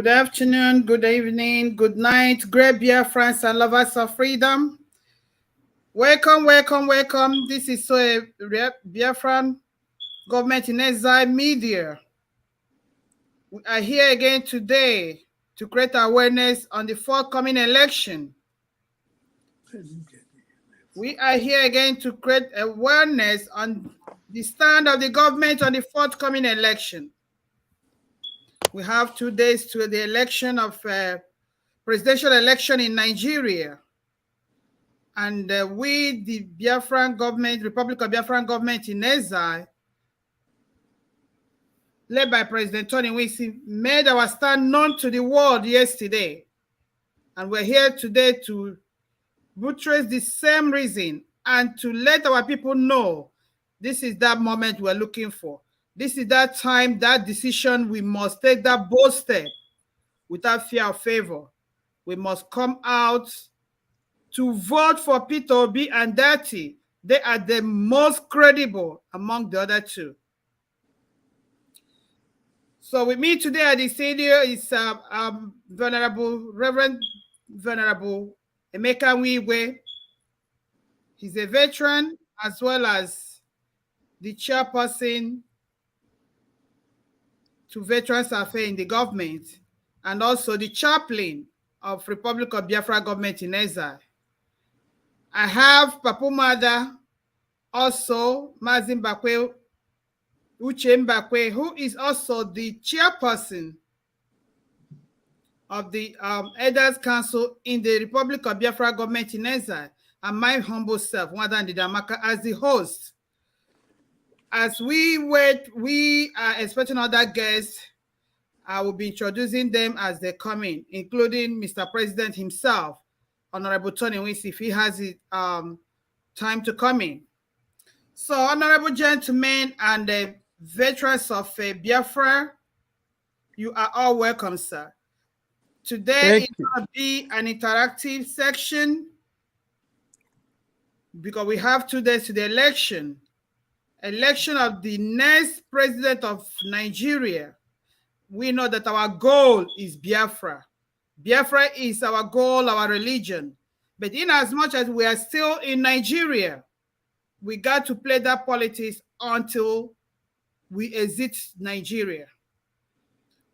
Good afternoon, good evening, good night, great Biafrans and lovers of freedom. Welcome, welcome, welcome. This is Biafran Government in Exile Media. We are here again today to create awareness on the forthcoming election. We are here again to create awareness on the stand of the government on the forthcoming election. We have 2 days to the election of presidential election in Nigeria. And we, the Biafran government, Republic of Biafran government in exile, led by President Tony Wisi, made our stand known to the world yesterday. And we're here today to buttress the same reason and to let our people know this is that moment we're looking for. This is that time, that decision, we must take that bold step without fear or favor. We must come out to vote for Peter Obi and DATTI. They are the most credible among the other two. So with me today at the studio is Reverend Venerable Emeka Nwiwe. He's a veteran as well as the chairperson to Veterans Affairs in the government and also the chaplain of Republic of Biafra government in exile. I have Papu Mada, also Mazin Bakwe, Uche Mbakwe, who is also the chairperson of the Elders Council in the Republic of Biafra government in exile, and my humble self, Wadan Didamaka, as the host. As we wait, we are expecting other guests. I will be introducing them as they come in, including Mr. President himself, Honorable Tony Wisi, if he has it, time to come in. So, honorable gentlemen and the veterans of Biafra, you are all welcome, sir. Today is going to be an interactive section because we have 2 days to the election of the next president of Nigeria. We know that our goal is Biafra. Biafra is our goal, our religion. But in as much as we are still in Nigeria, we got to play that politics until we exit Nigeria.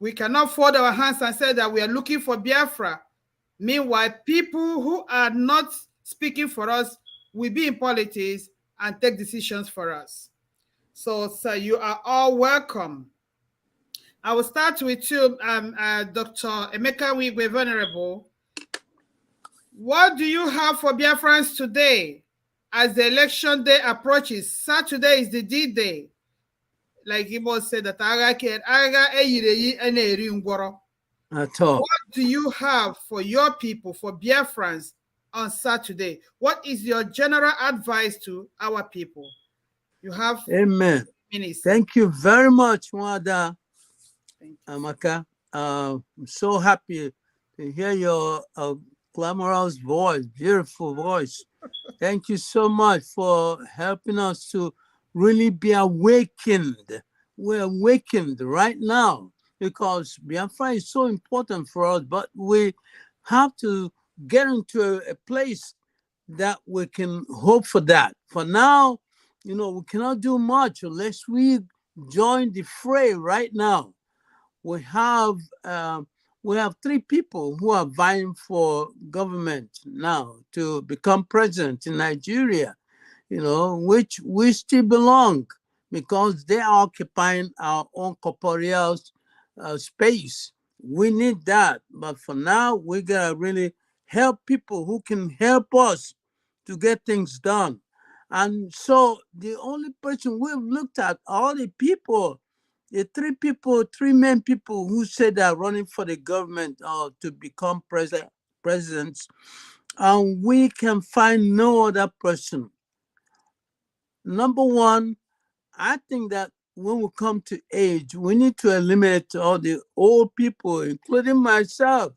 We cannot fold our hands and say that we are looking for Biafra. Meanwhile, people who are not speaking for us will be in politics and take decisions for us. So, sir, you are all welcome. I will start with you, Dr. Emeka Nwiwe, Venerable. What do you have for Biafrans today as the election day approaches? Saturday is the D-Day. Like Igbo said, that what do you have for your people, for Biafrans on Saturday? What is your general advice to our people? You have Amen. Minutes. Thank you very much, Wada Amaka. I'm so happy to hear your glamorous voice, beautiful voice. Thank you so much for helping us to really be awakened. We're awakened right now because Biafra is so important for us, but we have to get into a place that we can hope for that. For now, you know, we cannot do much unless we join the fray right now. We have 3 people who are vying for government now to become president in Nigeria, you know, which we still belong because they are occupying our own corporeal space. We need that. But for now, we gotta really help people who can help us to get things done. And so the only person we've looked at, all the people, the 3 main people who said they're running for the government to become presidents, and we can find no other person. Number one, I think that when we come to age, we need to eliminate all the old people, including myself.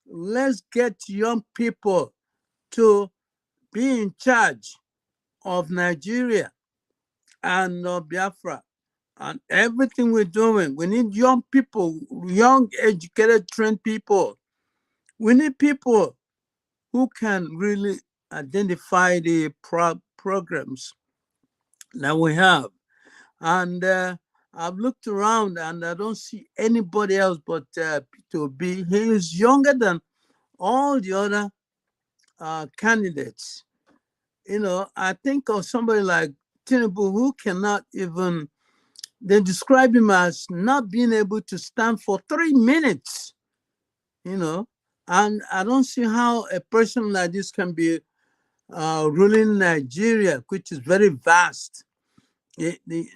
Let's get young people to be in charge of Nigeria and Biafra. And everything we're doing, we need young people, young, educated, trained people. We need people who can really identify the programs that we have. And I've looked around and I don't see anybody else but Peter B. He is younger than all the other candidates. You know, I think of somebody like TINUBU who cannot even, they describe him as not being able to stand for 3 minutes, you know. And I don't see how a person like this can be ruling Nigeria, which is very vast.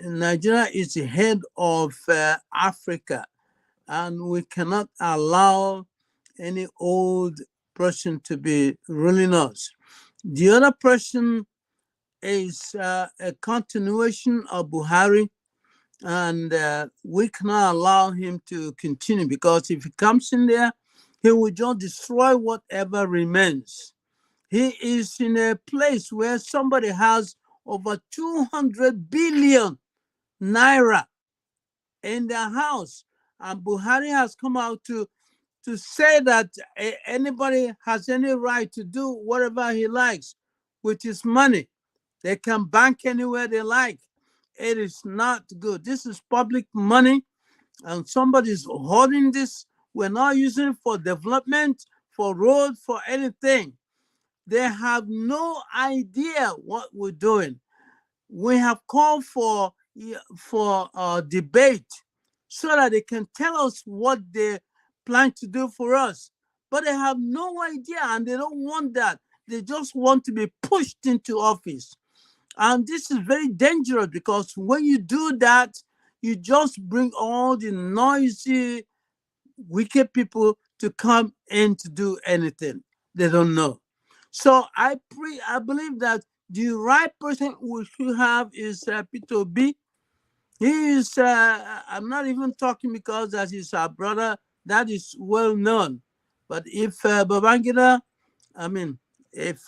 Nigeria is the head of Africa, and we cannot allow any old person to be ruling us. The other person is a continuation of Buhari, and we cannot allow him to continue, because if he comes in there, he will just destroy whatever remains. He is in a place where somebody has over 200 billion naira in their house, and Buhari has come out to say that anybody has any right to do whatever he likes with his money. They can bank anywhere they like. It is not good. This is public money, and somebody's holding this. We're not using it for development, for road, for anything. They have no idea what we're doing. We have called for debate so that they can tell us what they plan to do for us. But they have no idea, and they don't want that. They just want to be pushed into office. And this is very dangerous, because when you do that, you just bring all the noisy, wicked people to come in to do anything they don't know. So I believe that the right person we should have is Peter B. He is, I'm not even talking because that is our brother, that is well known. But if Babangida, I mean, if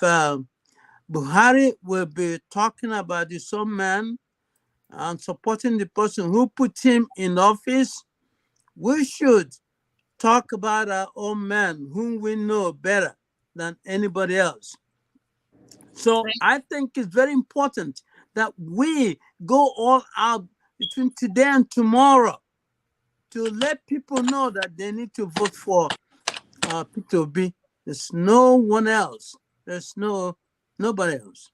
Buhari will be talking about the some man and supporting the person who put him in office, we should talk about our own man whom we know better than anybody else. So I think it's very important that we go all out between today and tomorrow to let people know that they need to vote for Peter B. There's no one else. There's nobody else.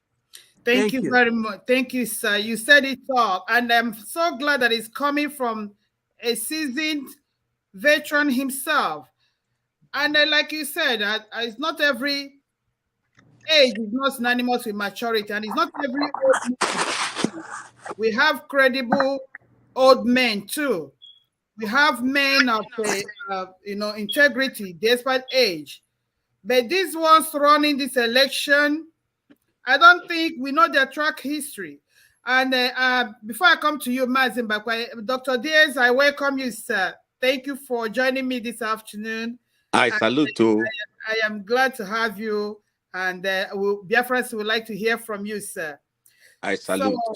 Thank Thank you you. very much. Thank you, sir. You said it all. And I'm so glad that it's coming from a seasoned veteran himself. And like you said, it's not every age is not synonymous with maturity, and it's not every old man. We have credible old men too. We have men of integrity despite age. But these ones running this election, I don't think we know their track history. And before I come to you, Mazin Bakwa, Dr. Diaz, I welcome you, sir. Thank you for joining me this afternoon. I salute you. I am glad to have you, and Biafrans would like to hear from you, sir. I salute. So,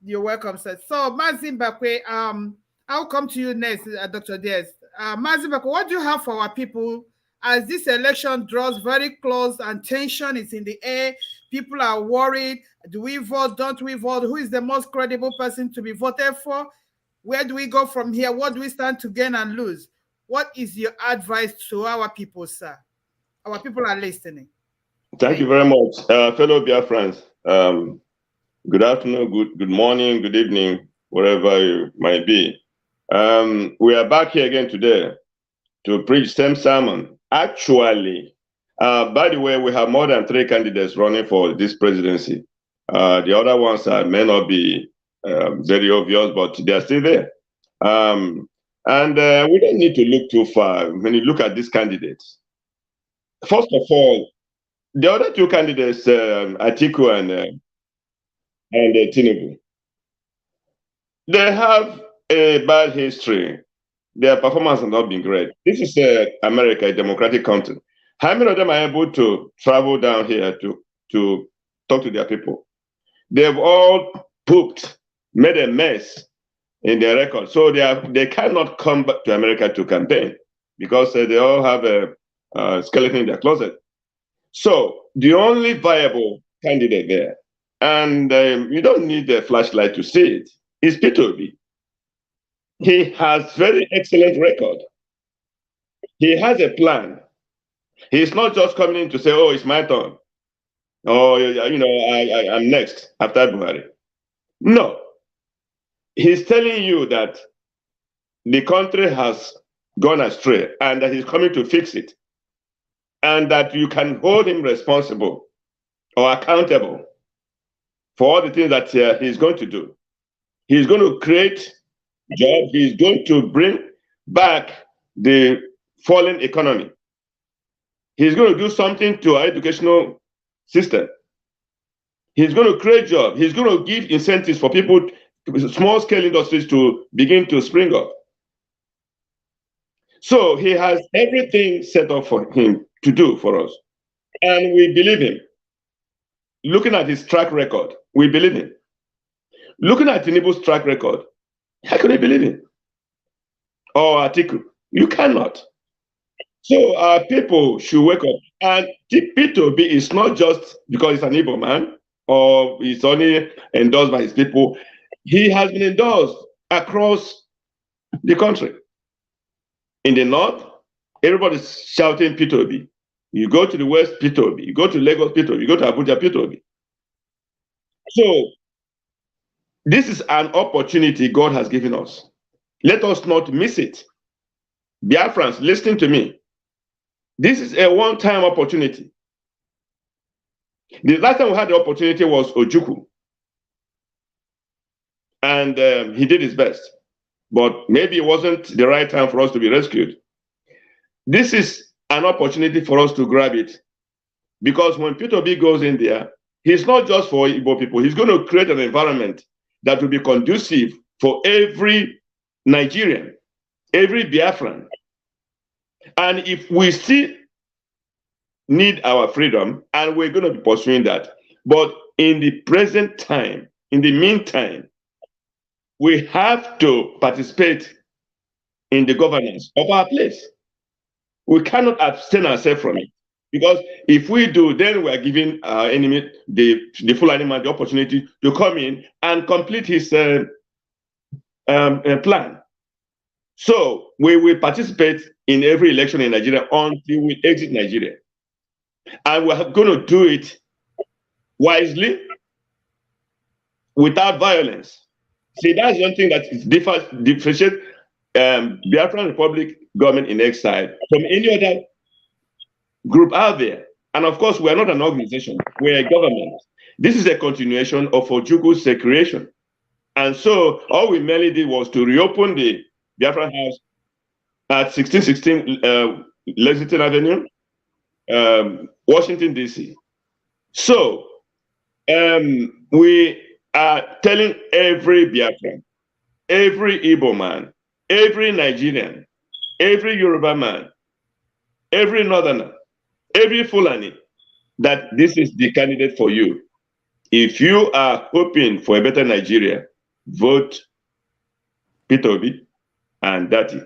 you're welcome, sir. So, Mazin Bakwe, I'll come to you next, Dr. Diaz. Mazin Bakwe, what do you have for our people as this election draws very close and tension is in the air? People are worried. Do we vote? Don't we vote? Who is the most credible person to be voted for? Where do we go from here? What do we stand to gain and lose? What is your advice to our people, sir? Our people are listening. Thank you very much, fellow Biafrans. Good afternoon, good morning, good evening, wherever you might be. We are back here again today to preach same sermon. Actually, by the way, we have more than 3 candidates running for this presidency. The other ones may not be very obvious, but they are still there. And we don't need to look too far when you look at these candidates. First of all, the other 2 candidates, ATIKU and TINUBU, they have a bad history. Their performance has not been great. This is America, a democratic country. How many of them are able to travel down here to talk to their people? They've all pooped, made a mess in their record. So they cannot come back to America to campaign because they all have a skeleton in their closet. So the only viable candidate there, and you don't need a flashlight to see it, is Peter Obi. He has very excellent record. He has a plan. He's not just coming in to say, "Oh, it's my turn," or I'm next after Buhari. No, he's telling you that the country has gone astray and that he's coming to fix it, and that you can hold him responsible or accountable for all the things that he's going to do. He's going to create jobs. He's going to bring back the fallen economy. He's going to do something to our educational system. He's going to create jobs. He's going to give incentives for people, small-scale industries to begin to spring up. So he has everything set up for him to do for us. And we believe him. Looking at his track record, we believe him. Looking at TINUBU's track record, how can we believe him? Or ATIKU? You cannot. So our people should wake up. And P2B is not just because he's an Igbo man or he's only endorsed by his people. He has been endorsed across the country. In the north, everybody's shouting P2B. You go to the west, P2B. You go to Lagos, P2B. You go to Abuja, P2B. So this is an opportunity God has given us. Let us not miss it. Biafrans, listen to me. This is a one-time opportunity. The last time we had the opportunity was Ojukwu. And he did his best. But maybe it wasn't the right time for us to be rescued. This is an opportunity for us to grab it. Because when Peter B goes in there, he's not just for Igbo people. He's going to create an environment that will be conducive for every Nigerian, every Biafran. And if we still need our freedom, and we're going to be pursuing that, but in the present time, in the meantime, we have to participate in the governance of our place. We cannot abstain ourselves from it. Because if we do, then we are giving our enemy, the full animal, the opportunity to come in and complete his plan. So we will participate in every election in Nigeria until we exit Nigeria. And we're going to do it wisely, without violence. See, that's one thing that differentiates Biafran Republic government in exile from any other group out there. And of course, we're not an organization, we're a government. This is a continuation of Ojukwu's creation. And so all we merely did was to reopen the Biafra House at 1616 Lexington Avenue, Washington, D.C. So we are telling every Biafran, every Igbo man, every Nigerian, every Yoruba man, every Northerner, every Fulani, that this is the candidate for you. If you are hoping for a better Nigeria, vote Peter Obi and DATTI.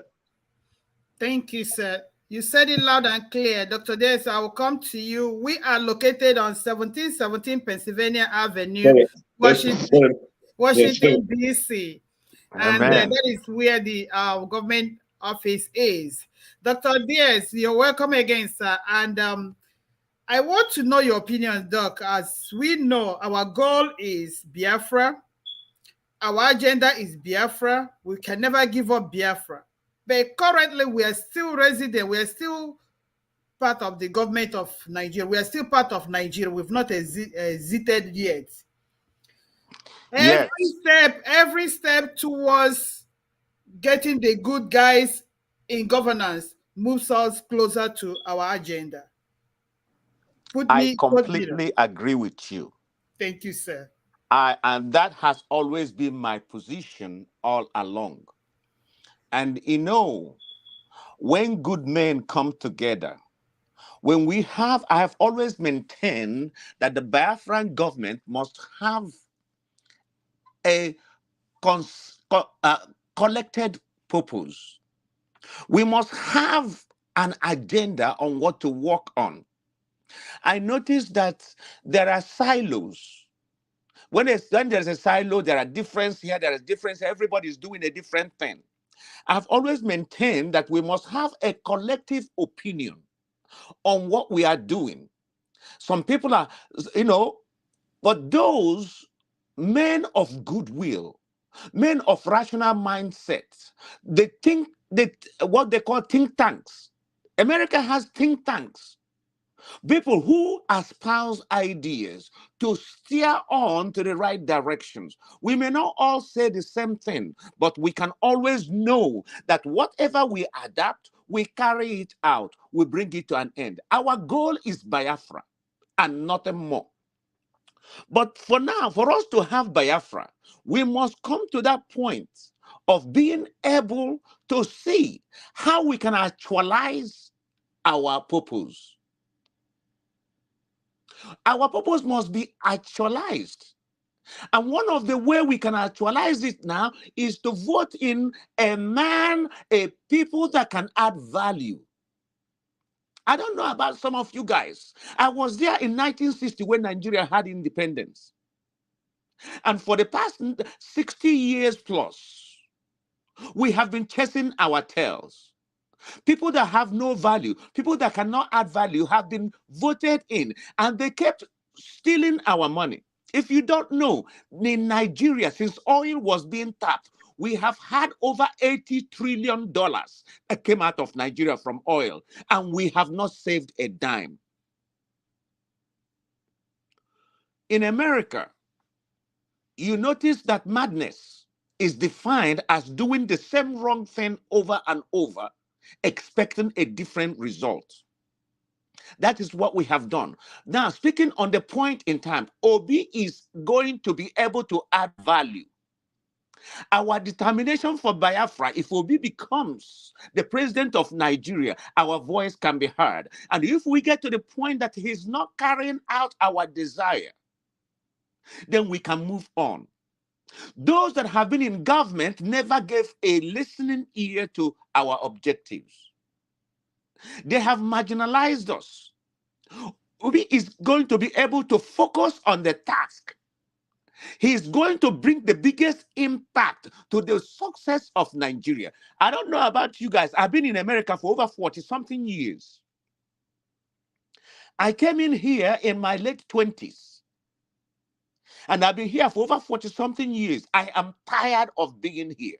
Thank you, sir. You said it loud and clear. Dr. Des, I will come to you. We are located on 1717 Pennsylvania Avenue, Washington, D.C. And that is where the government office is. Dr. Diaz, you're welcome again, sir. And I want to know your opinion, Doc. As we know, our goal is Biafra. Our agenda is Biafra. We can never give up Biafra. But currently, we are still resident. We are still part of the government of Nigeria. We are still part of Nigeria. We've not exited yet. Every step towards getting the good guys in governance moves us closer to our agenda. I completely agree with you. Thank you, sir. And that has always been my position all along. And you know, when good men come together, I have always maintained that the Biafran government must have a collected purpose. We must have an agenda on what to work on. I noticed that there are silos. When there's a silo, there are difference here, there is difference. Everybody's doing a different thing. I've always maintained that we must have a collective opinion on what we are doing. Some people are, but those men of goodwill, men of rational mindset, they think that what they call think tanks. America has think tanks. People who espouse ideas to steer on to the right directions. We may not all say the same thing, but we can always know that whatever we adapt, we carry it out, we bring it to an end. Our goal is Biafra and nothing more. But for now, for us to have Biafra, we must come to that point of being able to see how we can actualize our purpose. Our purpose must be actualized. And one of the way we can actualize it now is to vote in a people that can add value. I don't know about some of you guys. I was there in 1960 when Nigeria had independence. And for the past 60 years plus, we have been chasing our tails. People that have no value, people that cannot add value have been voted in, and they kept stealing our money. If you don't know, in Nigeria, since oil was being tapped, we have had over $80 trillion that came out of Nigeria from oil, and we have not saved a dime. In America, you notice that madness is defined as doing the same wrong thing over and over, expecting a different result. That is what we have done. Now, speaking on the point in time, Obi is going to be able to add value. Our determination for Biafra, if Obi becomes the president of Nigeria, our voice can be heard. And if we get to the point that he's not carrying out our desire, then we can move on. Those that have been in government never gave a listening ear to our objectives. They have marginalized us. Obi is going to be able to focus on the task. He is going to bring the biggest impact to the success of Nigeria. I don't know about you guys. I've been in America for over 40-something years. I came in here in my late 20s. And I've been here for over 40-something years. I am tired of being here.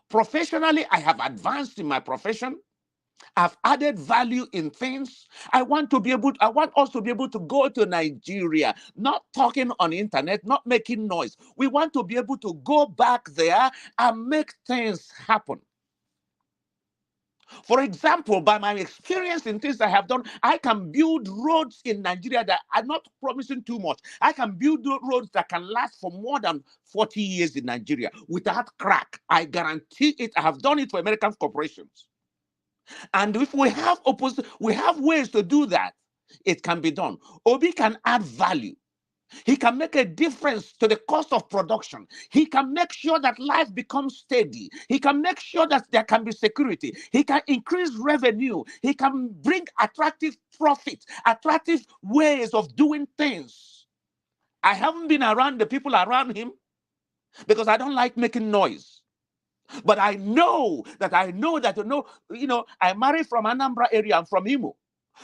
Professionally, I have advanced in my profession. I've added value in things. I want us to be able to go to Nigeria, not talking on the internet, not making noise. We want to be able to go back there and make things happen. For example, by my experience in things I have done, I can build roads in Nigeria that are not promising too much. I can build roads that can last for more than 40 years in Nigeria without crack. I guarantee it. I have done it for American corporations. And if we have ways to do that, it can be done. Obi can add value. He can make a difference to the cost of production. He can make sure that life becomes steady. He can make sure that there can be security. He can increase revenue. He can bring attractive profit, attractive ways of doing things. I haven't been around the people around him because I don't like making noise. But I know that I married from Anambra area. I'm from Imo.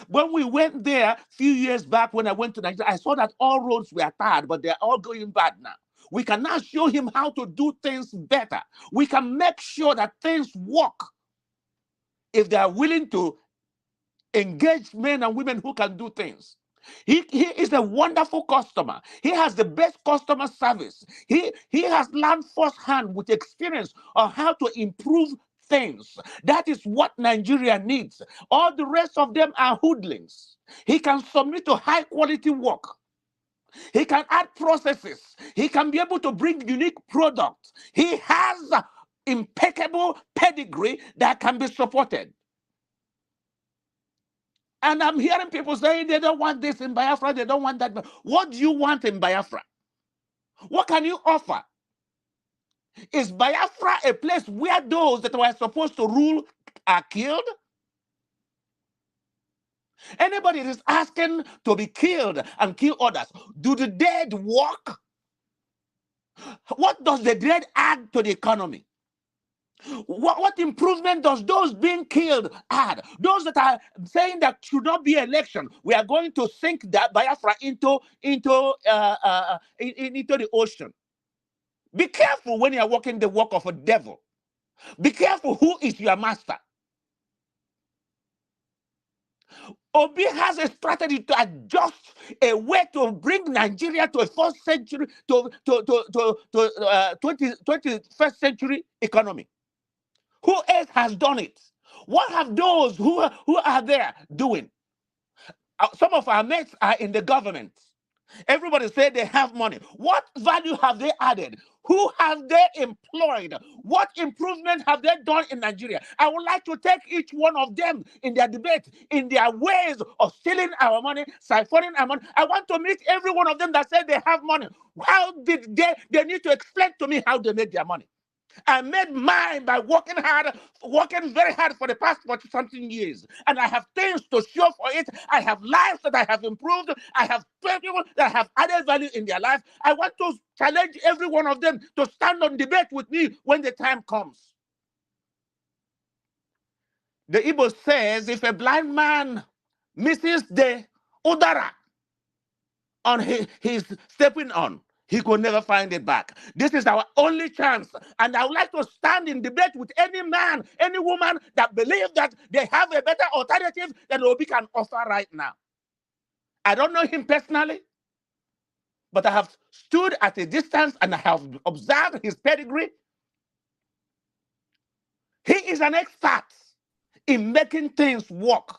When we went there a few years back, when I went to Nigeria, I saw that all roads were bad, but they're all going bad now. We can now show him how to do things better. We can make sure that things work if they are willing to engage men and women who can do things. He is a wonderful customer. He has the best customer service. He has learned firsthand with experience on how to improve things. That is what Nigeria needs. All the rest of them are hoodlings. He can submit to high quality work. He can add processes. He can be able to bring unique products. He has impeccable pedigree that can be supported. And I'm hearing people saying they don't want this in Biafra, they don't want that. What do you want in Biafra? What can you offer? Is Biafra a place where those that were supposed to rule are killed? Anybody that is asking to be killed and kill others, do the dead walk? What does the dead add to the economy? What improvement does those being killed add? Those that are saying that should not be election, we are going to sink that Biafra into the ocean. Be careful when you are walking the walk of a devil. Be careful who is your master. Obi has a strategy to adjust a way to bring Nigeria to a 4th century, to 21st century economy. Who else has done it? What have those who are there doing? Some of our mates are in the government. Everybody say they have money. What value have they added? Who have they employed? What improvement have they done in Nigeria? I would like to take each one of them in their debate, in their ways of stealing our money, siphoning our money. I want to meet every one of them that said they have money. How did they need to explain to me how they made their money. I made mine by working very hard for the past 40-something years. And I have things to show for it. I have lives that I have improved. I have people that have added value in their life. I want to challenge every one of them to stand on debate with me when the time comes. The Igbo says, if a blind man misses the udara on his stepping on, he could never find it back. This is our only chance. And I would like to stand in debate with any man, any woman that believes that they have a better alternative than Obi can offer right now. I don't know him personally, but I have stood at a distance and I have observed his pedigree. He is an expert in making things work.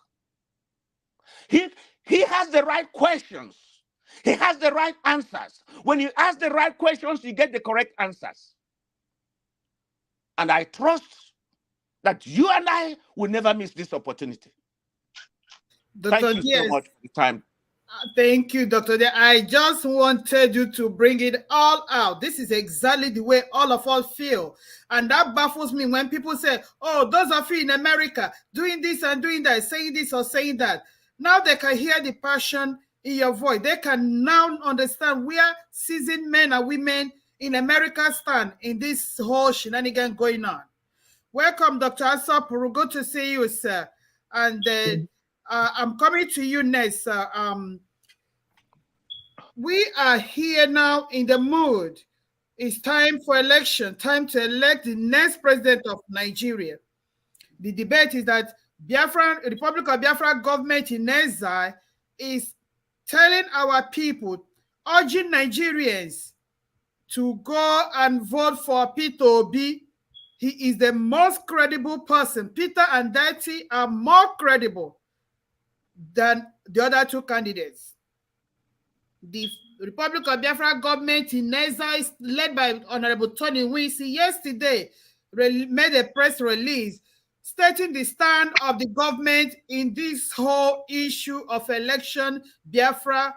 He has the right questions. He has the right answers. When you ask the right questions, you get the correct answers. And I trust that you and I will never miss this opportunity. Dr. Thank you so much for the time. Thank you, Dr. D. I just wanted you to bring it all out. This is exactly the way all of us feel. And that baffles me when people say, oh, those of you in America doing this and doing that, saying this or saying that. Now they can hear the passion in your voice. They can now understand where seasoned men and women in America stand in this whole shenanigan going on. Welcome, Dr. Asapuru. Good to see you, sir. And I'm coming to you next. We are here now in the mood. It's time for election, time to elect the next president of Nigeria. The debate is that Republic of Biafra government in exile is telling our people, urging Nigerians to go and vote for Peter Obi. He is the most credible person. Peter and DATTI are more credible than the other two candidates. The Republic of Biafra government in exile is led by Honorable Tony Wincy yesterday made a press release stating the stand of the government in this whole issue of election, Biafra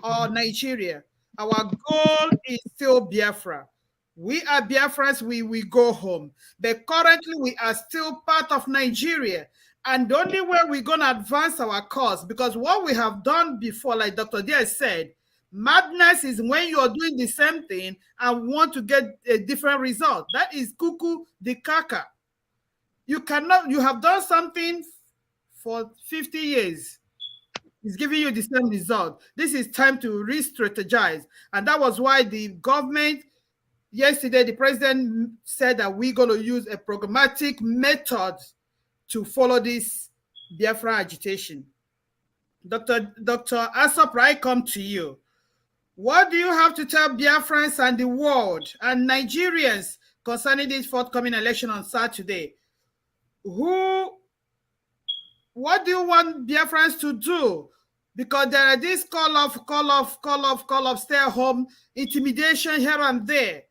or Nigeria. Our goal is still Biafra. We are Biafrans, we go home. But currently we are still part of Nigeria. And the only way we're going to advance our cause, because what we have done before, like Dr. Diaz said, madness is when you are doing the same thing and want to get a different result. That is cuckoo the kaka. You have done something for 50 years. It's giving you the same result. This is time to re-strategize. And that was why the government, yesterday, the president said that we're going to use a programmatic method to follow this Biafra agitation. Dr. Asop, I come to you. What do you have to tell Biafrans and the world and Nigerians concerning this forthcoming election on Saturday? What do you want Biafrans to do? Because there are this call off, stay at home, intimidation here and there.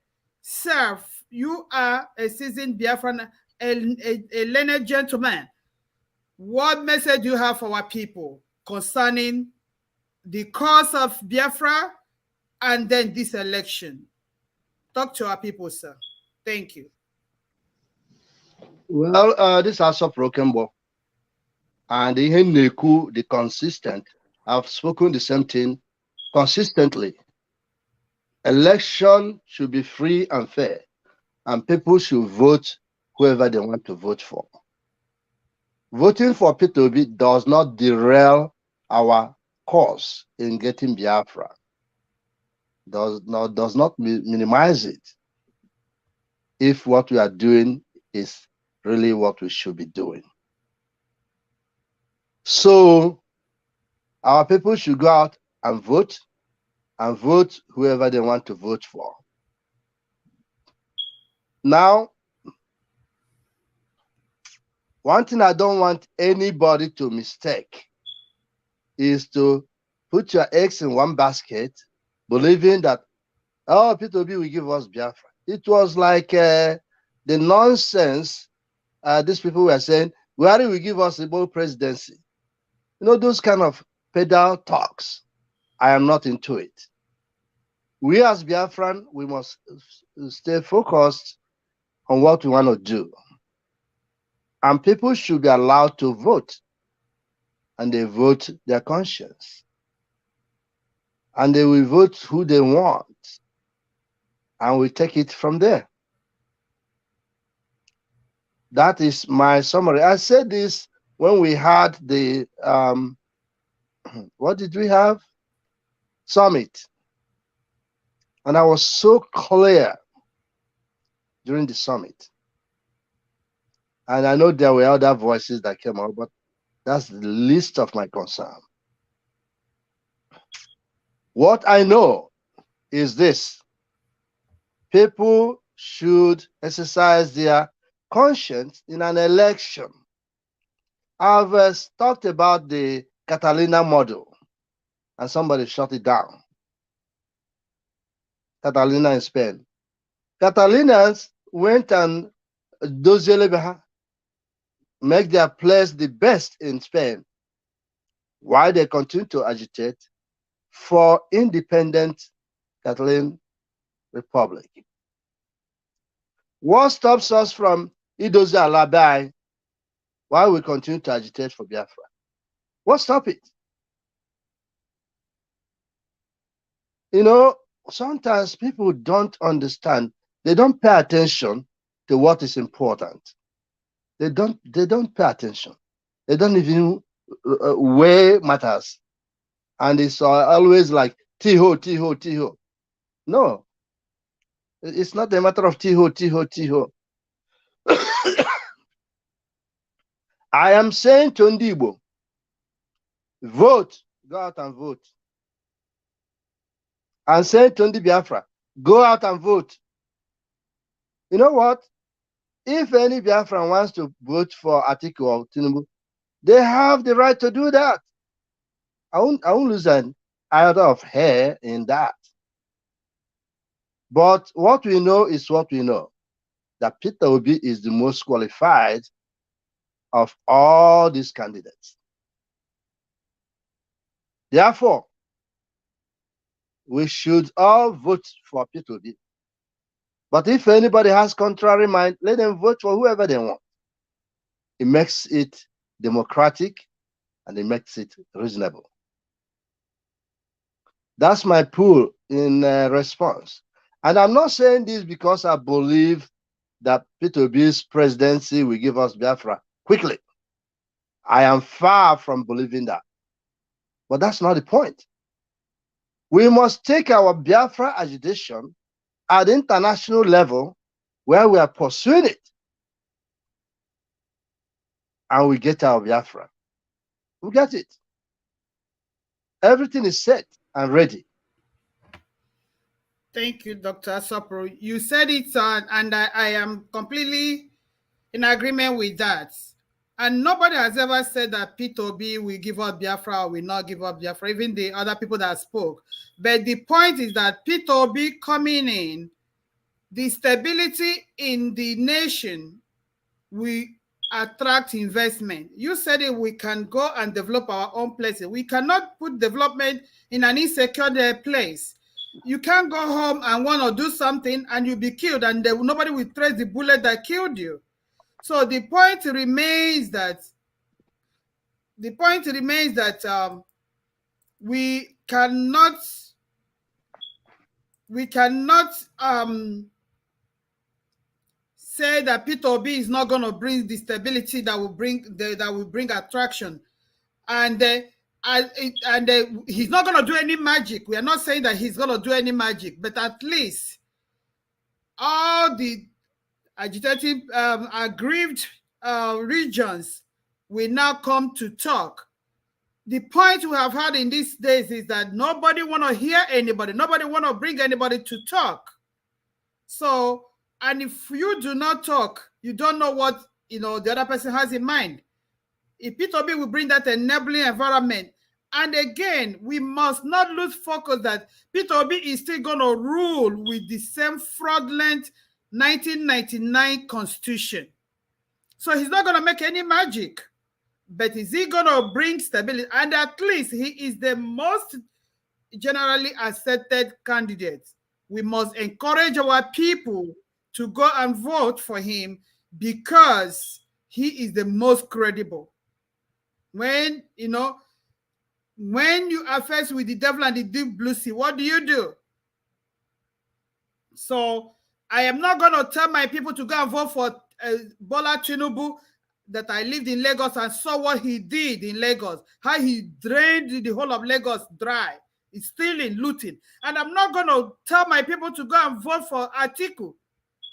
Sir, you are a seasoned Biafran, a learned gentleman. What message do you have for our people concerning the cause of Biafra and then this election? Talk to our people, sir. Thank you. Well, this is also broken ball. And the consistent, I've spoken the same thing consistently. Election should be free and fair, and people should vote whoever they want to vote for. Voting for P2B does not derail our cause in getting Biafra. Does not minimize it if what we are doing is really what we should be doing. So our people should go out and vote whoever they want to vote for. Now, one thing I don't want anybody to mistake is to put your eggs in one basket, believing that, oh, P2B will give us Biafra. It was like the nonsense these people were saying, Buhari will give us the whole presidency. You know, those kind of pedal talks. I am not into it. We as Biafran, we must stay focused on what we want to do. And people should be allowed to vote. And they vote their conscience. And they will vote who they want. And we take it from there. That is my summary. I said this when we had the, what did we have? Summit. And I was so clear during the summit. And I know there were other voices that came out, but that's the least of my concern. What I know is this: people should exercise their conscience in an election. I've talked about the Catalina model, and somebody shut it down. Catalina in Spain. Catalanians went and make their place the best in Spain, while they continue to agitate for independent Catalan Republic. What stops us from Idozi Alabai while we continue to agitate for Biafra? What stops it? You know, sometimes people don't understand. They don't pay attention to what is important. They don't pay attention. They don't even weigh matters. And it's always like Tiho, Tiho, Tiho. No, it's not a matter of Tiho, Tiho, Tiho. I am saying to Ndibo, vote, go out and vote. And saying to Ndi Biafra, go out and vote. You know what? If any Biafran wants to vote for ATIKU or TINUBU, they have the right to do that. I won't lose an iota of hair in that. But what we know is what we know, that Peter Obi is the most qualified of all these candidates. Therefore, we should all vote for Peter Obi. But if anybody has contrary mind, let them vote for whoever they want. It makes it democratic and it makes it reasonable. That's my pull in response. And I'm not saying this because I believe that Peter Obi's presidency will give us Biafra quickly. I am far from believing that. But that's not the point. We must take our Biafra agitation at the international level where we are pursuing it. And we get our Biafra. We get it. Everything is set and ready. Thank you, Dr. Asopro. You said it, and I am completely in agreement with that. And nobody has ever said that P2B will give up Biafra or will not give up Biafra, even the other people that spoke. But the point is that P2B coming in, the stability in the nation will attract investment. You said it, we can go and develop our own places. We cannot put development in an insecure place. You can't go home and want to do something and you'll be killed, and nobody will trace the bullet that killed you. So the point remains that we cannot say that Peter Obi is not going to bring the stability that will bring attraction, and he's not going to do any magic. We are not saying that he's going to do any magic, but at least all the agitated, aggrieved regions will now come to talk. The point we have had in these days is that nobody want to hear anybody. Nobody want to bring anybody to talk. So, and if you do not talk, you don't know what the other person has in mind. If Peter Obi will bring that enabling environment, and again, we must not lose focus that Peter Obi is still going to rule with the same fraudulent 1999 constitution. So he's not going to make any magic, but is he going to bring stability? And at least he is the most generally accepted candidate. We must encourage our people to go and vote for him because he is the most credible. When you are faced with the devil and the deep blue sea, what do? So I am not going to tell my people to go and vote for Bola Tinubu, that I lived in Lagos and saw what he did in Lagos, how he drained the whole of Lagos dry. He's stealing, looting. And I'm not going to tell my people to go and vote for ATIKU.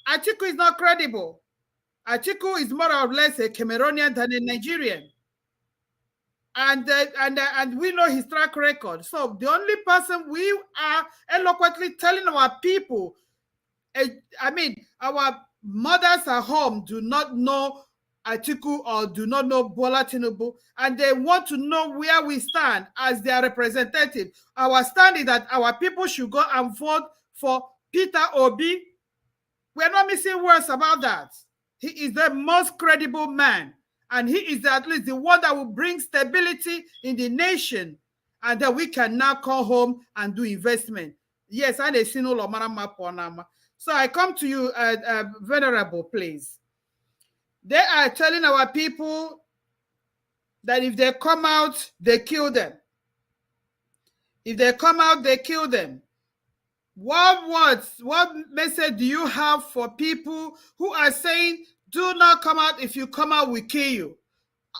ATIKU is not credible. ATIKU is more or less a Cameroonian than a Nigerian. And we know his track record. So the only person we are eloquently telling our people, our mothers at home do not know ATIKU or do not know Bola Tinubu, and they want to know where we stand as their representative. Our stand is that our people should go and vote for Peter Obi. We're not missing words about that. He is the most credible man, and he is at least the one that will bring stability in the nation, and that we can now call home and do investment. Yes, and a sino lomarama ponama. So I come to you, Venerable, please. They are telling our people that if they come out, they kill them. If they come out, they kill them. What message do you have for people who are saying, do not come out? If you come out, we kill you.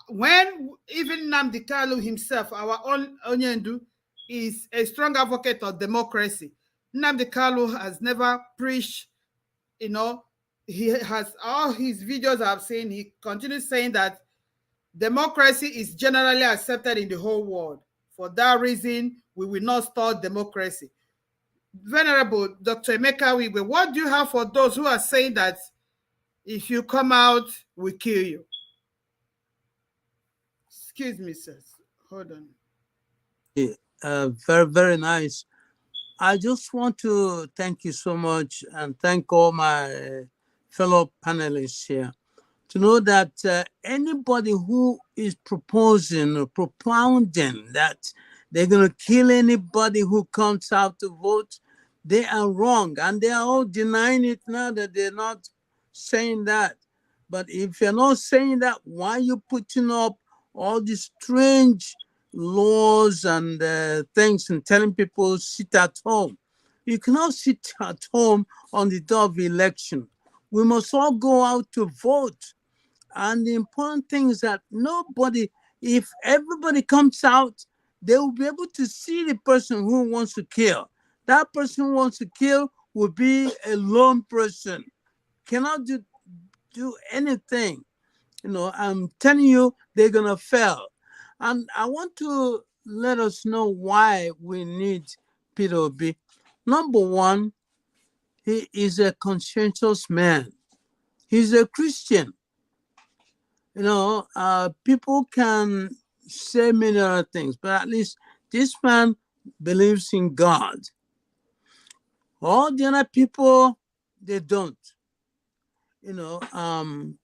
When even Nnamdi Kanu himself, our own Onyendu, is a strong advocate of democracy. Nnamdi Kanu has never preached, he has all his videos I've seen, he continues saying that democracy is generally accepted in the whole world. For that reason, we will not start democracy. Venerable Dr. Emeka Wibe, what do you have for those who are saying that if you come out, we kill you? Excuse me, sir. Hold on. Very, very nice. I just want to thank you so much and thank all my fellow panelists here to know that anybody who is proposing or propounding that they're going to kill anybody who comes out to vote, they are wrong. And they are all denying it now that they're not saying that. But if you're not saying that, why are you putting up all these strange laws and things and telling people sit at home? You cannot sit at home on the day of election. We must all go out to vote. And the important thing is that if everybody comes out, they will be able to see the person who wants to kill. That person who wants to kill will be a lone person, cannot do anything. I'm telling you, they're going to fail. And I want to let us know why we need Peter Obi. Number one, he is a conscientious man. He's a Christian. People can say many other things, but at least this man believes in God. All the other people, they don't.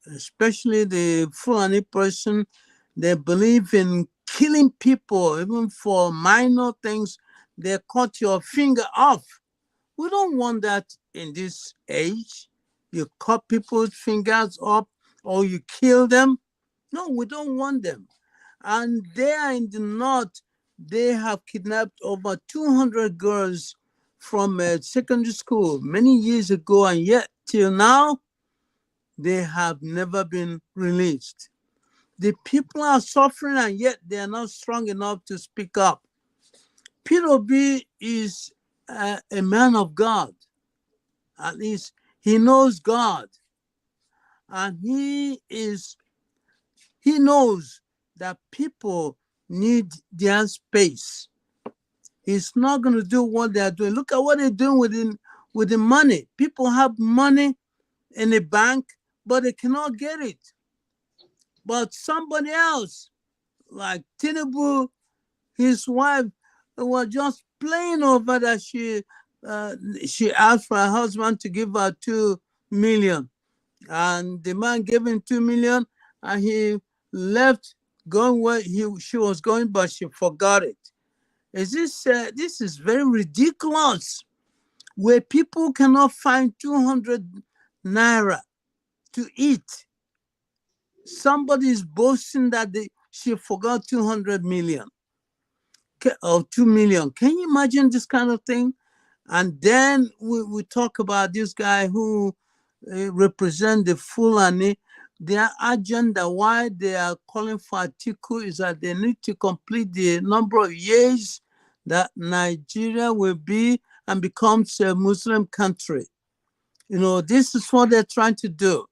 Especially the Fulani person, they believe in killing people, even for minor things. They cut your finger off We don't want that in this age. You cut people's fingers up or you kill them. No, we don't want them. And there in the north, they have kidnapped over 200 girls from a secondary school many years ago, and yet till now, they have never been released. The people are suffering, and yet they are not strong enough to speak up. Peter B is a man of God. At least he knows God, and he knows that people need their space. He's not going to do what they are doing. Look at what they're doing with the money. People have money in the bank, but they cannot get it. But somebody else, like TINUBU, his wife, was just playing over that she asked for her husband to give her 2 million. And the man gave him 2 million, and he left going where she was going, but she forgot it. This is very ridiculous, where people cannot find 200 naira to eat. Somebody is boasting that she forgot 200 million or 2 million. Can you imagine this kind of thing? And then we talk about this guy who represent the Fulani. Their agenda, why they are calling for ATIKU, is that they need to complete the number of years that Nigeria will be and becomes a Muslim country. You know, this is what they're trying to do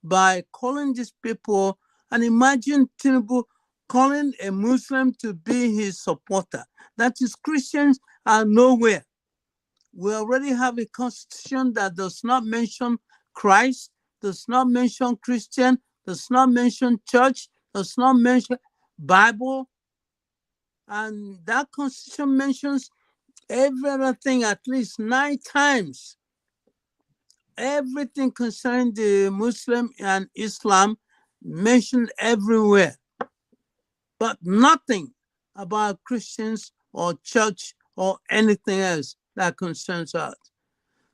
by calling these people. And imagine TINUBU calling a Muslim to be his supporter. That is, Christians are nowhere. We already have a constitution that does not mention Christ, does not mention Christian, does not mention church, does not mention Bible. And that constitution mentions everything at least 9 times. Everything concerning the Muslim and Islam mentioned everywhere, but nothing about Christians or church or anything else that concerns us.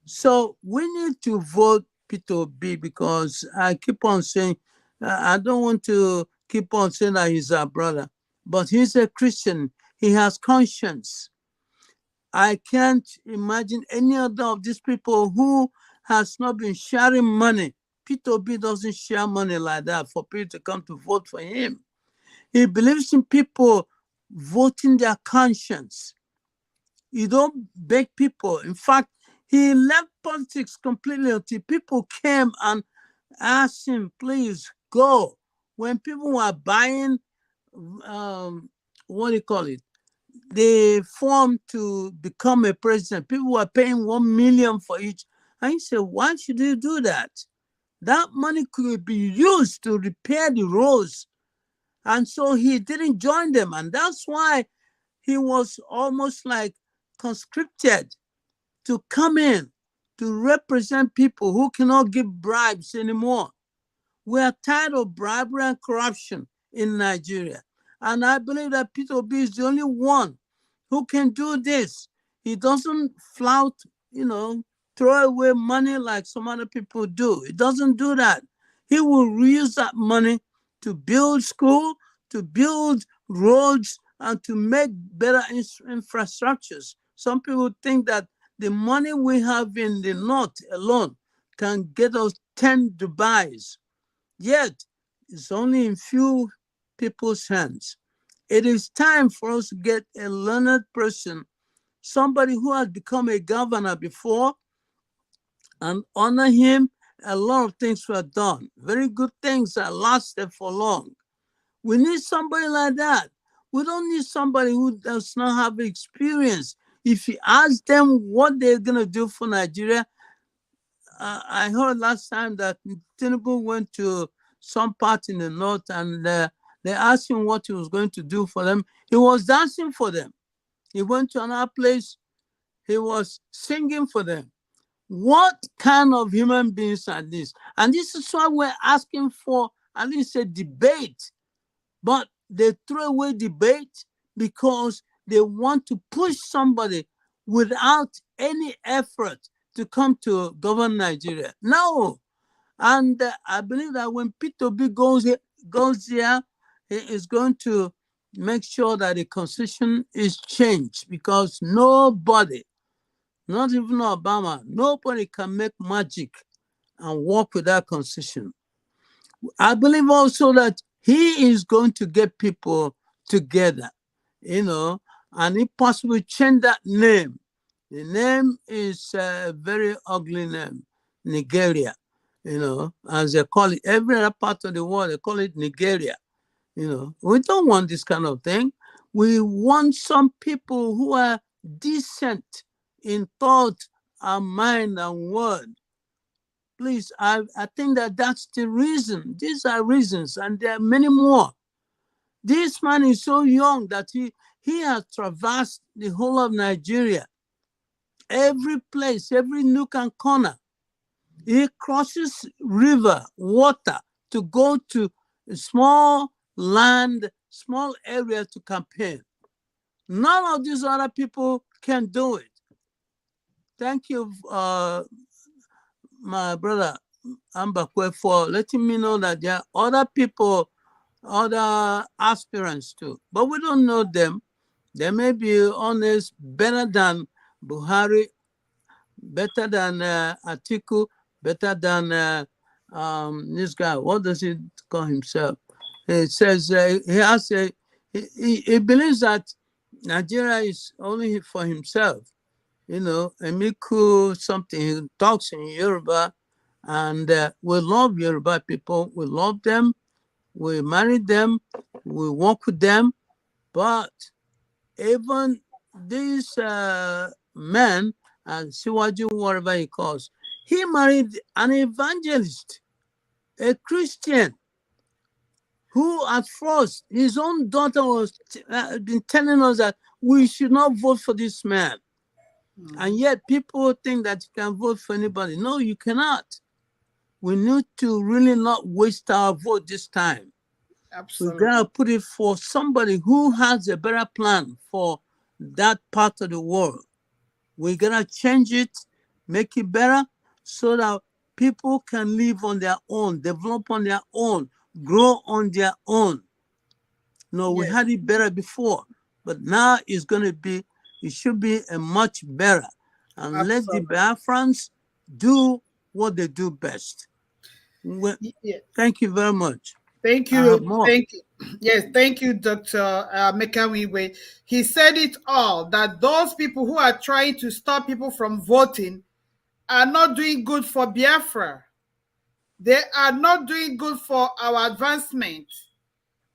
So we need to vote Peter B, because I keep on saying, I don't want to keep on saying that he's our brother, but he's a Christian. He has conscience. I can't imagine any other of these people who has not been sharing money. Peter B doesn't share money like that for people to come to vote for him. He believes in people voting their conscience. You don't beg people. In fact, he left politics completely until people came and asked him, please go. When people were buying, what do you call it? The form to become a president, people were paying 1 million for each. And he said, why should you do that? That money could be used to repair the roads. And so he didn't join them. And that's why he was almost like conscripted to come in to represent people who cannot give bribes anymore. We are tired of bribery and corruption in Nigeria. And I believe that Peter B is the only one who can do this. He doesn't flout, throw away money like some other people do. He doesn't do that. He will reuse that money to build school, to build roads, and to make better infrastructures. Some people think that the money we have in the north alone can get us 10 Dubais. Yet, it's only in few people's hands. It is time for us to get a learned person, somebody who has become a governor before, and honor him. A lot of things were done. Very good things that lasted for long. We need somebody like that. We don't need somebody who does not have experience. If you ask them what they're going to do for Nigeria, I heard last time that TINUBU went to some part in the north and they asked him what he was going to do for them. He was dancing for them. He went to another place. He was singing for them. What kind of human beings are these? And this is why we're asking for at least a debate. But they throw away debate because they want to push somebody without any effort to come to govern Nigeria. No. And I believe that when Peter B goes there, he is going to make sure that the constitution is changed, because nobody, not even Obama, nobody can make magic and work with that constitution. I believe also that he is going to get people together, and if possible, change that name. The name is a very ugly name, Nigeria, as they call it. Every other part of the world, they call it Nigeria. We don't want this kind of thing. We want some people who are decent in thought and mind and word. Please, I think that that's the reason. These are reasons, and there are many more. This man is so young that he has traversed the whole of Nigeria. Every place, every nook and corner. He crosses river, water to go to a small land, small area to campaign. None of these other people can do it. Thank you, my brother Ambakwe, for letting me know that there are other people, other aspirants too, but we don't know them. They may be honest, better than Buhari, better than ATIKU, better than this guy. What does he call himself? He says he believes that Nigeria is only for himself. Emiku something. He talks in Yoruba, and we love Yoruba people. We love them. We marry them. We work with them. But even these men, and Siwaju, whatever he calls, he married an evangelist, a Christian, who at first, his own daughter was been telling us that we should not vote for this man. And yet people think that you can vote for anybody. No, you cannot. We need to really not waste our vote this time. Absolutely. We gotta put it for somebody who has a better plan for that part of the world. We gotta change it, make it better, so that people can live on their own, develop on their own, grow on their own. No, we had it better before, but now it's gonna be, it should be a much better. And let the Biafrans do what they do best. Thank you very much. Thank you. Thank you. Yes, thank you, Dr. Mekawiwe. He said it all, that those people who are trying to stop people from voting are not doing good for Biafra. They are not doing good for our advancement.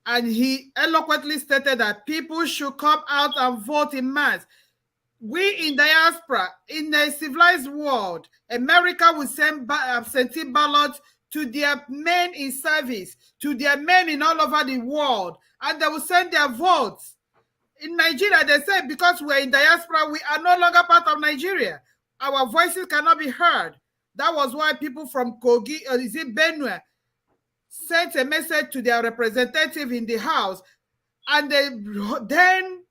And he eloquently stated that people should come out and vote in mass. We in diaspora, in a civilized world, America will send absentee ballots to their men in service, to their men in all over the world, and they will send their votes. In Nigeria, they say because we're in diaspora, we are no longer part of Nigeria. Our voices cannot be heard. That was why people from Kogi, or is it Benue, sent a message to their representative in the House, and then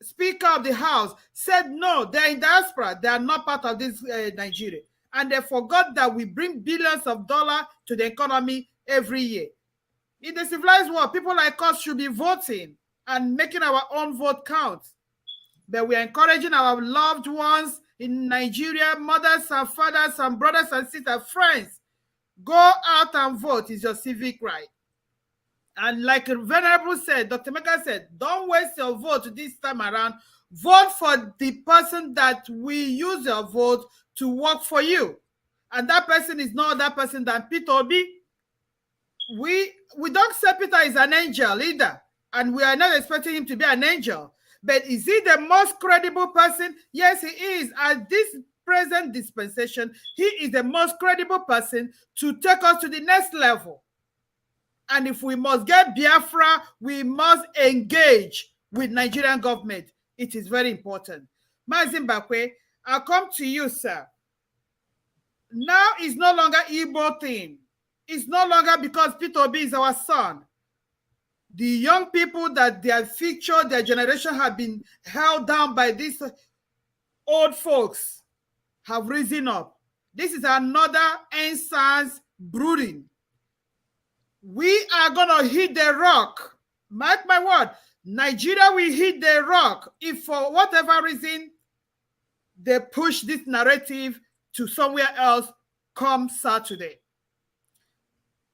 Speaker of the House said, no, they're in diaspora. They are not part of this Nigeria. And they forgot that we bring billions of dollars to the economy every year. In the civilized world, people like us should be voting and making our own vote count. But we are encouraging our loved ones in Nigeria, mothers and fathers and brothers and sisters, friends, go out and vote. It's your civic right. And like Venerable said, Dr. Meka said, don't waste your vote this time around. Vote for the person that will use your vote to work for you. And that person is no other person than Peter Obi. We don't say Peter is an angel either. And we are not expecting him to be an angel. But is he the most credible person? Yes, he is. At this present dispensation, he is the most credible person to take us to the next level. And if we must get Biafra, we must engage with Nigerian government. It is very important. Mazin Bakwe, I'll come to you, sir. Now it's no longer Igbo thing. It's no longer because Peter Obi is our son. The young people that their future, their generation have been held down by this old folks have risen up. This is another ensigns brooding. We are going to hit the rock. Mark my word. Nigeria will hit the rock if for whatever reason they push this narrative to somewhere else come Saturday.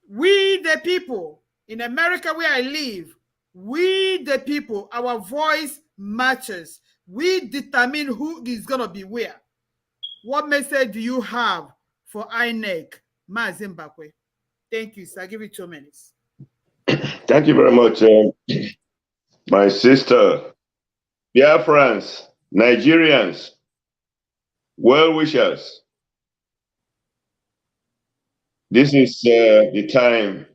We the people in America where I live, we the people, our voice matters. We determine who is going to be where. What message do you have for INEC, Mazimbabwe? Thank you, sir. I'll give you 2 minutes. Thank you very much, my sister. Biafrans, Nigerians, well-wishers. This is the time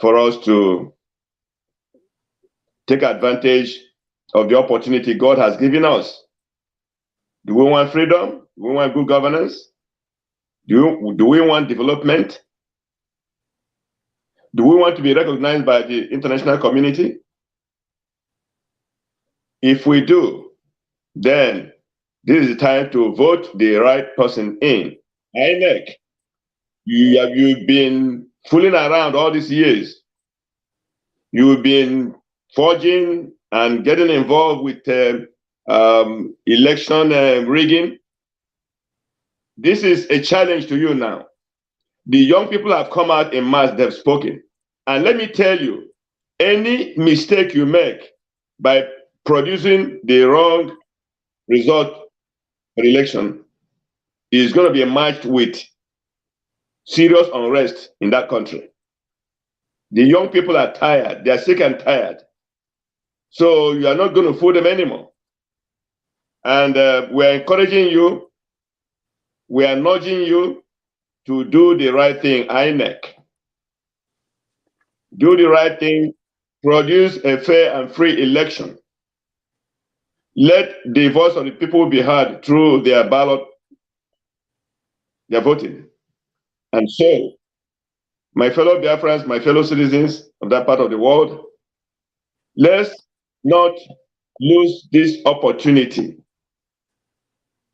for us to take advantage of the opportunity God has given us. Do we want freedom? Do we want good governance? Do we want development? Do we want to be recognized by the international community? If we do, then this is the time to vote the right person in. INEC, you've been fooling around all these years. You've been forging and getting involved with election rigging. This is a challenge to you now. The young people have come out in mass, they've spoken. And let me tell you, any mistake you make by producing the wrong result for election is going to be matched with serious unrest in that country. The young people are tired. They are sick and tired. So you are not going to fool them anymore. And we're encouraging you. We are nudging you to do the right thing, INEC. Do the right thing. Produce a fair and free election. Let the voice of the people be heard through their ballot, their voting. And so, my fellow Biafrans, my fellow citizens of that part of the world, let's not lose this opportunity.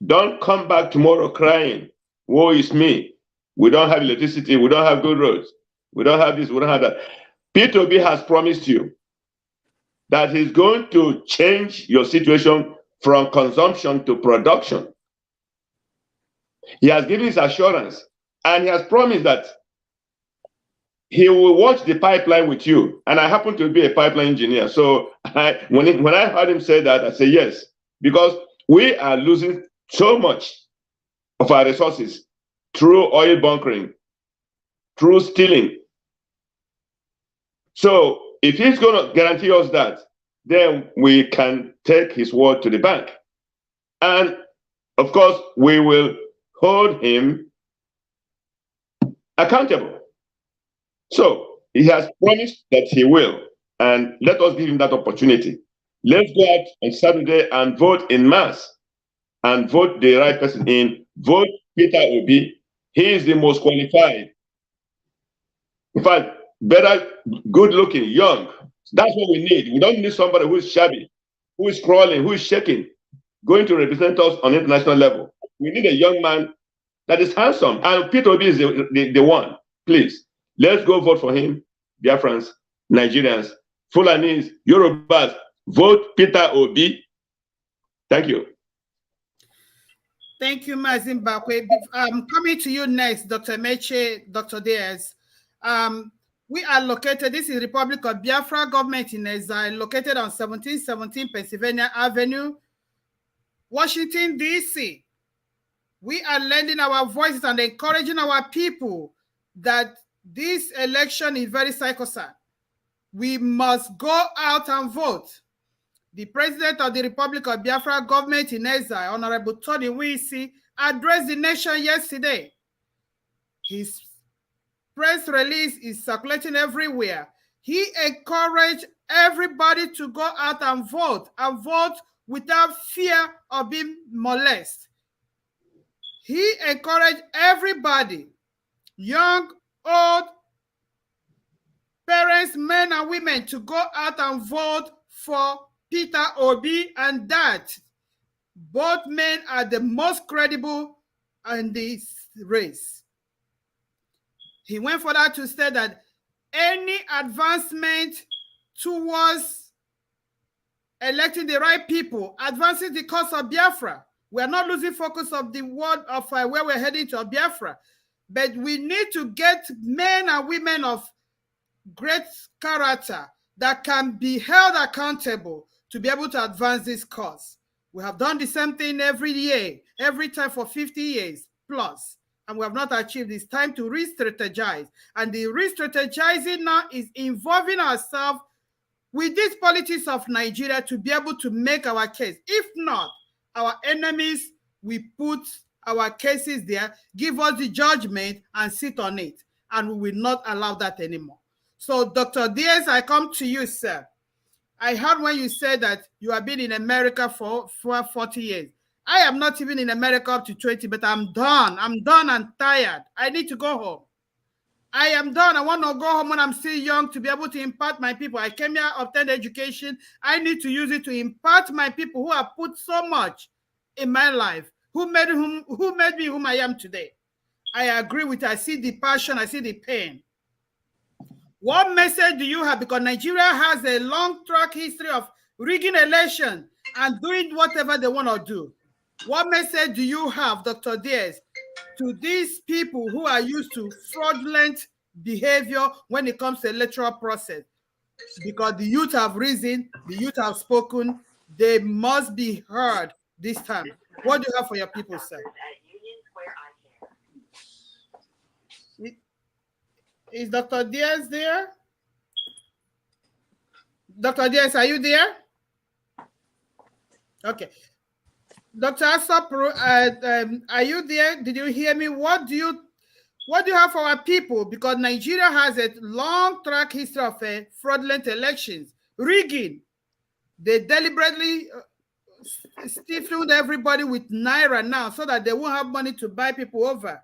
Don't come back tomorrow crying, woe is me. We don't have electricity, we don't have good roads, we don't have this, we don't have that. P2B has promised you that he's going to change your situation from consumption to production. He has given his assurance, and he has promised that he will watch the pipeline with you. And I happen to be a pipeline engineer. So when I heard him say that, I said yes, because we are losing so much of our resources through oil bunkering, through stealing. So if he's going to guarantee us that, then we can take his word to the bank. And of course, we will hold him accountable. So he has promised that he will, and let us give him that opportunity. Let's go out on Saturday and vote in mass, and vote the right person in. Vote Peter Obi. He is the most qualified. In fact, better, good looking, young. That's what we need. We don't need somebody who is shabby, who is crawling, who is shaking, going to represent us on international level. We need a young man that is handsome. And Peter Obi is the one. Please, let's go vote for him. Biafrans, Nigerians, Fulanis, Yorubas, vote Peter Obi. Thank you. Thank you, Mazimbabwe. Coming to you next, Dr. Meche, Dr. Diaz. We are located, this is Republic of Biafra, government in exile, located on 1717 Pennsylvania Avenue, Washington, D.C. We are lending our voices and encouraging our people that this election is very sacrosanct. We must go out and vote. The President of the Republic of Biafra, government in exile, Honorable Tony Wisi, addressed the nation yesterday. His press release is circulating everywhere. He encouraged everybody to go out and vote without fear of being molested. He encouraged everybody, young, old, parents, men and women, to go out and vote for Peter Obi, and that Both men are the most credible in this race. He went further to say that any advancement towards electing the right people advances the cause of Biafra. We are not losing focus of the word of where we're heading to Biafra, but we need to get men and women of great character that can be held accountable to be able to advance this cause. We have done the same thing every year, every time for 50 years plus, and we have not achieved. It's time to re-strategize. And the re-strategizing now is involving ourselves with these politics of Nigeria to be able to make our case. If not, our enemies will put our cases there, give us the judgment, and sit on it. And we will not allow that anymore. So, Dr. Diaz, I come to you, sir. I heard when you said that you have been in America for 40 years. I am not even in America up to 20, but I'm done. I'm done and tired. I need to go home. I am done. I want to go home when I'm still young to be able to impart my people. I came here, obtained education. I need to use it to impart my people who have put so much in my life, who made me whom I am today. I agree with you. I see the passion. I see the pain. What message do you have? Because Nigeria has a long track history of rigging election and doing whatever they want to do. What message do you have, Dr. Diaz, to these people who are used to fraudulent behavior when it comes to electoral process? Because the youth have risen, the youth have spoken, they must be heard this time. What do you have for your people, sir? Is Dr. Diaz there? Dr. Diaz, are you there? Okay. Dr. Asapro, are you there? Did you hear me? What do you have for our people? Because Nigeria has a long track history of fraudulent elections, rigging. They deliberately stiffened everybody with Naira now so that they won't have money to buy people over.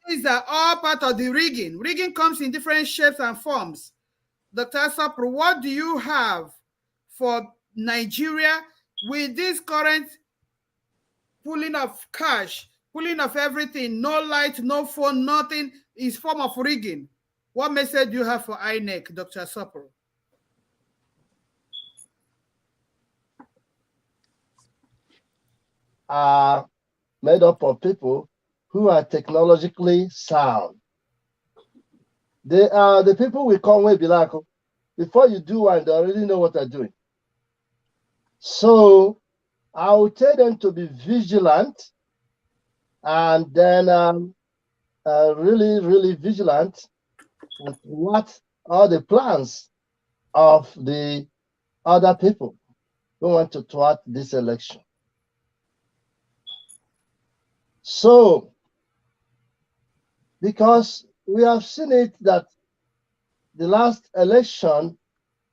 These are all part of the rigging. Rigging comes in different shapes and forms. Dr. Asapro, what do you have for Nigeria with this current pulling of cash, pulling of everything, no light, no phone, nothing, is form of rigging? What message do you have for INEC, Dr. Asapro? Are made up of people who are technologically sound. They are the people we call Webilako. Before you do one, they already know what they're doing. So I will tell them to be vigilant and then really, really vigilant at what are the plans of the other people who want to thwart this election. So, because we have seen it that the last election,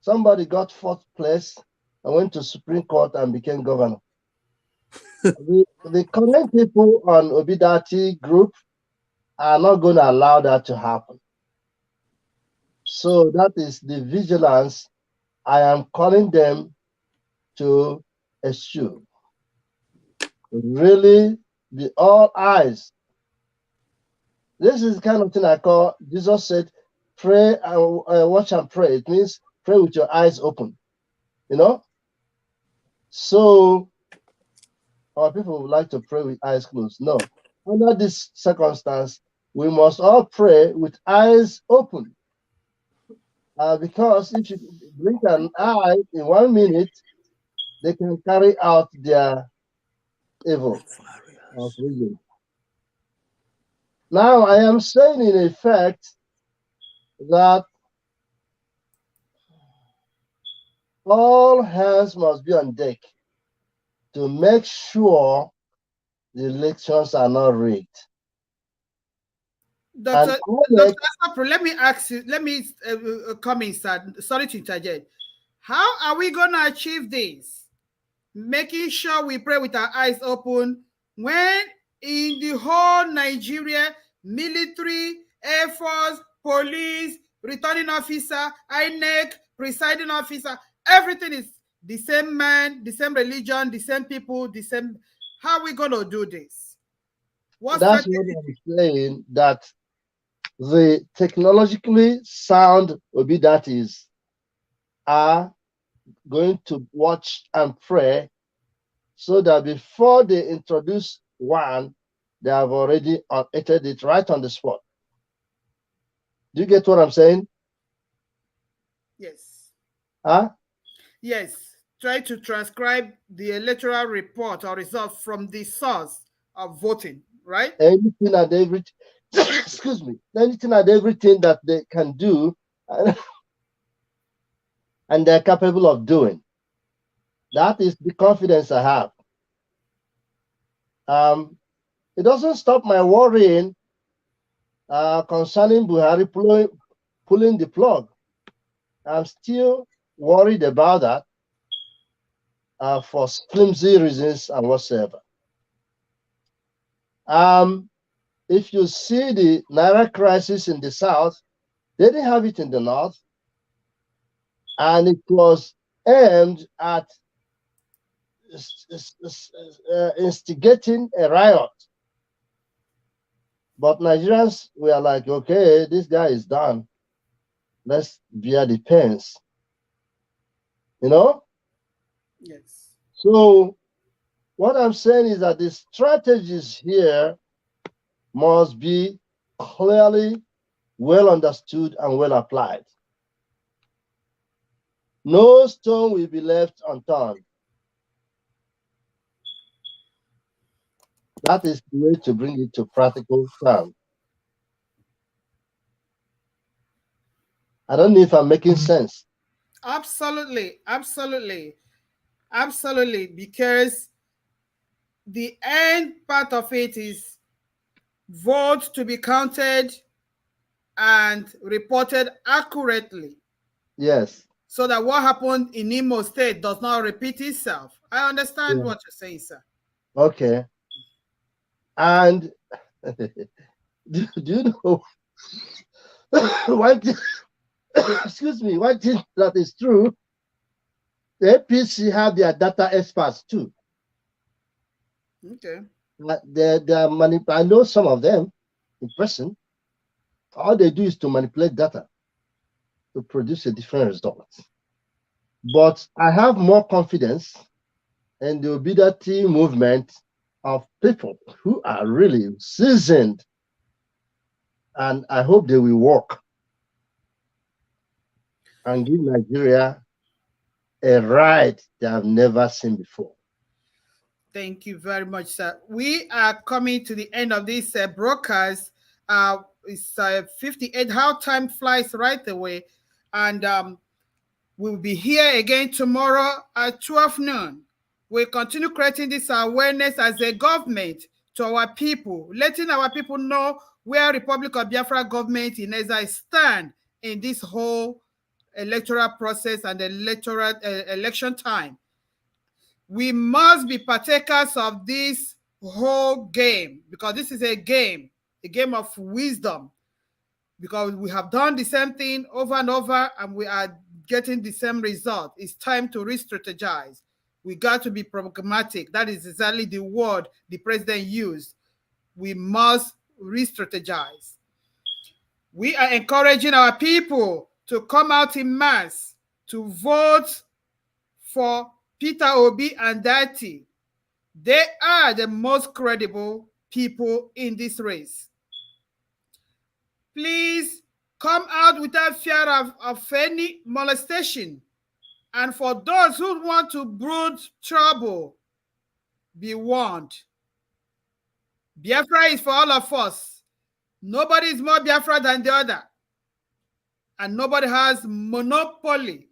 somebody got 4th place and went to Supreme Court and became governor. The current people on DATTI group are not going to allow that to happen. So that is the vigilance I am calling them to eschew. Really be all eyes. This is the kind of thing I call, Jesus said, pray and watch and pray. It means pray with your eyes open, you know? So our people would like to pray with eyes closed. No. Under this circumstance, we must all pray with eyes open. Because if you blink an eye in 1 minute, they can carry out their evil of religion. Now, I am saying in effect that all hands must be on deck to make sure the elections are not rigged. Dr. Asapro, let me ask you, let me come inside. Sorry to interject. How are we going to achieve this? Making sure we pray with our eyes open when in the whole Nigeria, military, Air Force, police, returning officer, INEC, presiding officer, everything is the same man, the same religion, the same people, the same. How are we going to do this? That's what I'm saying, that the technologically sound Obidatis are going to watch and pray so that before they introduce one, they have already edited it right on the spot. Do you get what I'm saying? Yes. Huh? Yes. Try to transcribe the electoral report or result from the source of voting, right? Anything and everything, excuse me, anything and everything that they can do and they're capable of doing. That is the confidence I have. It doesn't stop my worrying concerning Buhari pulling the plug. I'm still worried about that for flimsy reasons and whatsoever. If you see the Naira crisis in the South, they didn't have it in the North, and it was aimed at instigating a riot. But Nigerians were like, okay, this guy is done. Let's bear the pains. You know? Yes. So what I'm saying is that the strategies here must be clearly well understood and well applied. No stone will be left unturned. That is the way to bring it to practical terms. I don't know if I'm making sense. Absolutely, absolutely, absolutely, because the end part of it is votes to be counted and reported accurately. Yes. So that what happened in Imo State does not repeat itself. I understand what you're saying, sir. Okay. And do you know one thing, excuse me, one thing that is true, the APC have their data experts too. Okay. I know some of them in person. All they do is to manipulate data to produce a different result. But I have more confidence in the Obidati movement of people who are really seasoned, and I hope they will work and give Nigeria a ride they have never seen before. Thank you very much, sir. We are coming to the end of this broadcast. It's 58. How time flies right away. And we'll be here again tomorrow at 12 noon. We'll continue creating this awareness as a government to our people, letting our people know where Republic of Biafra government in Exile stand in this whole electoral process and electoral election time. We must be partakers of this whole game, because this is a game of wisdom, because we have done the same thing over and over and we are getting the same result. It's time to re-strategize. We got to be pragmatic. That is exactly the word the president used. We must re-strategize. We are encouraging our people to come out in mass to vote for Peter Obi and DATTI. They are the most credible people in this race. Please come out without fear of any molestation. And for those who want to brood trouble, be warned. Biafra is for all of us. Nobody is more Biafra than the other. And nobody has monopoly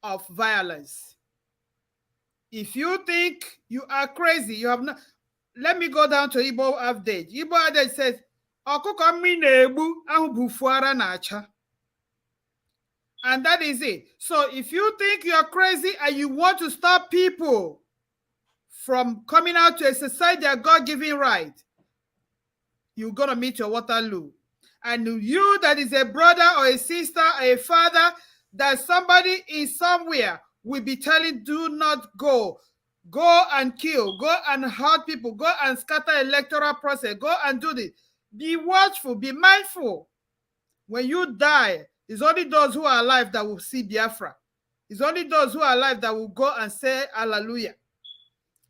of violence. If you think you are crazy, you have not. Let me go down to Igbo update. Igbo update says, and that is it. So if you think you're crazy and you want to stop people from coming out to exercise their God-given right, you're going to meet your Waterloo. And you that is a brother or a sister or a father, that somebody is somewhere will be telling, do not go. Go and kill. Go and hurt people. Go and scatter electoral process. Go and do this. Be watchful. Be mindful. When you die, it's only those who are alive that will see Biafra. It's only those who are alive that will go and say hallelujah.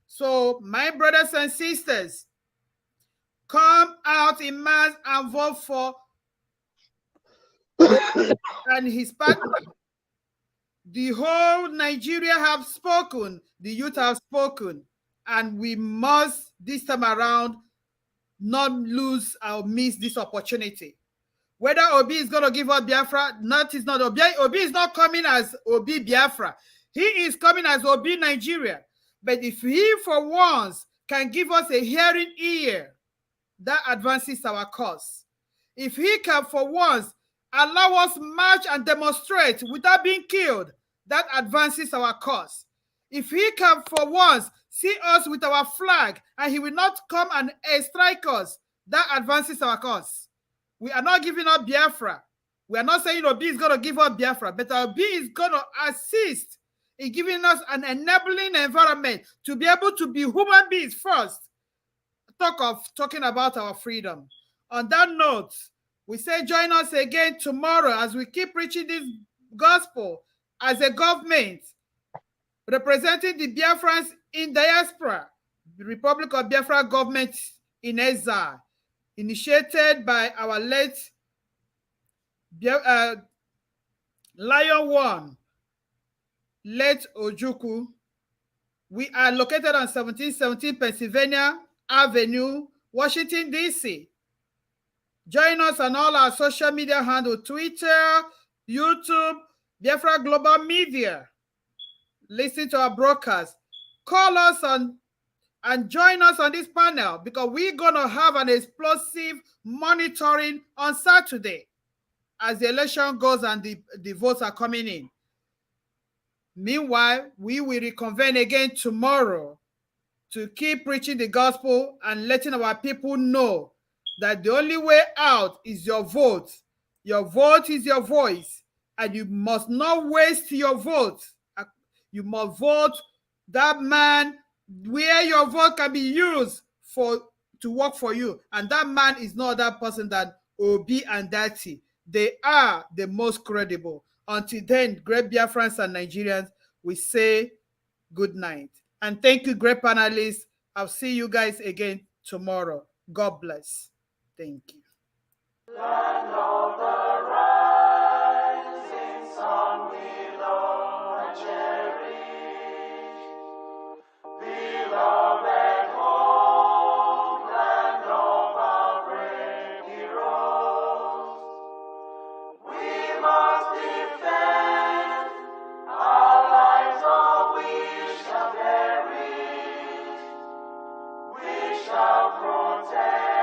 So, my brothers and sisters, come out in mass and vote for and his partner. The whole Nigeria have spoken. The youth have spoken. And we must, this time around, not lose or miss this opportunity. Whether Obi is going to give up Biafra, is not Obi. Obi is not coming as Obi Biafra. He is coming as Obi Nigeria. But if he, for once, can give us a hearing ear, that advances our cause. If he can, for once, allow us march and demonstrate without being killed, that advances our cause. If he can, for once, see us with our flag and he will not come and strike us, that advances our cause. We are not giving up Biafra. We are not saying Obi is going to give up Biafra, but Obi is going to assist in giving us an enabling environment to be able to be human beings first. Talking about our freedom. On that note, we say join us again tomorrow as we keep preaching this gospel as a government representing the Biafrans in diaspora, the Republic of Biafra government in exile, initiated by our late Lion One, late Ojukwu. We are located on 1717 Pennsylvania Avenue, Washington, D.C. Join us on all our social media handles, Twitter, YouTube, Biafra Global Media. Listen to our broadcast. Call us on and join us on this panel because we're going to have an explosive monitoring on Saturday as the election goes and the votes are coming in. Meanwhile, we will reconvene again tomorrow to keep preaching the gospel and letting our people know that the only way out is your vote. Your vote is your voice, and you must not waste your vote. You must vote that man where your vote can be used to work for you. And that man is no other person than Obi and DATTI. They are the most credible. Until then, great Biafrans and Nigerians, we say good night. And thank you, great panelists. I'll see you guys again tomorrow. God bless. Thank you. Land of the rising sun, willow and cherry, beloved home, land of our brave heroes. We must defend our lives, or we shall perish. We shall protect